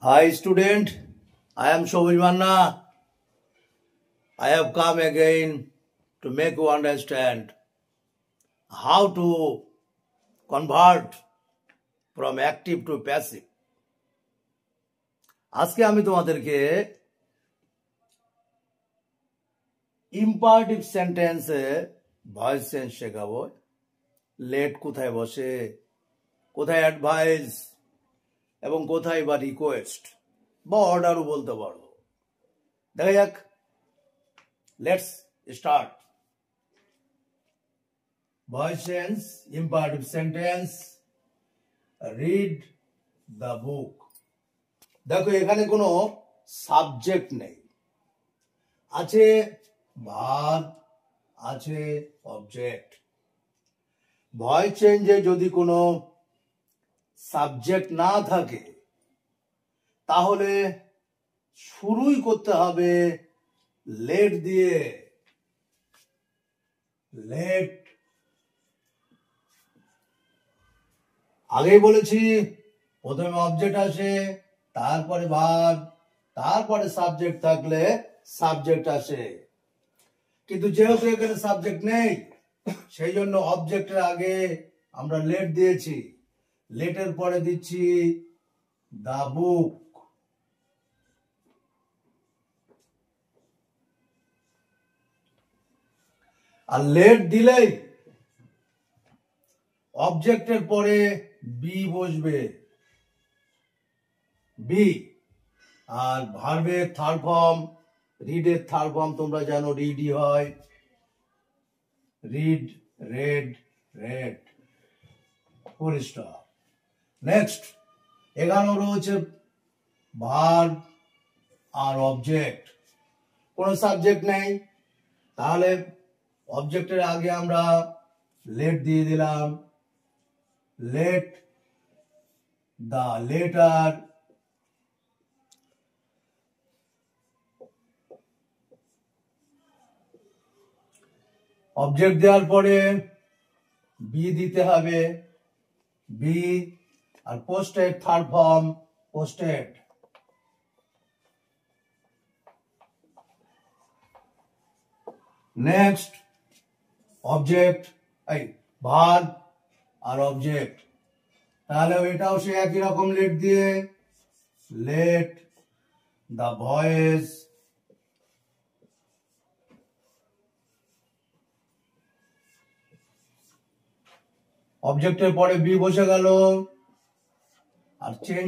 Hi student, I am Shobhij Manna. I have come again to make you understand how to convert from active to passive. আজকে আমি তোমাদেরকে imperative সেন্টেন্সে voice change শেখাবো। Late কোথায় বসে, কোথায় advice এবং কোথায় বা রিকোয়েস্ট বা অর্ডারও বলতে পারো। দেখা যাক, let's start. Voice change, imperative sentence, read the book. দেখো, এখানে কোনো সাবজেক্ট নেই, আছে ভার্ব, আছে অবজেক্ট। ভয়েস চেঞ্জে যদি কোনো সাবজেক্ট না থাকে তাহলে শুরুই করতে হবে লেট দিয়ে। লেট, আগেই বলেছি প্রথমে অবজেক্ট আসে, তারপরে ভার্ব, তারপরে সাবজেক্ট থাকলে সাবজেক্ট আসে। কিন্তু যেহেতু এখানে সাবজেক্ট নেই, সেই জন্য অবজেক্টের আগে আমরা লেট দিয়েছি, লেটের পরে দিচ্ছি দা বুক। আর লেট দিলেই অবজেক্টের পরে বি বসবে, বি। আর ভার্বের থার্ড ফর্ম, রিডের থার্ড ফর্ম তোমরা জানো, রিডই হয়। Read, red, red, full stop. Next, এখানেও রয়েছে ভার্ব আর অবজেক্ট। কোনো সাবজেক্ট নেই, তাহলে অবজেক্টের আগে আমরা লেট দিয়ে দিলাম। লেট দ্য লেটার অবজেক্ট দেওয়ার পরে বি দিতে হবে, বি। আর posted third form, posted. Next, object, এই ভার্ব আর অবজেক্ট। তাহলে এটাও সে একই রকম লেট দিয়ে, লেট দ্য ভয়েস অবজেক্টের পরে বি বসে গেল। আর চেঞ্জ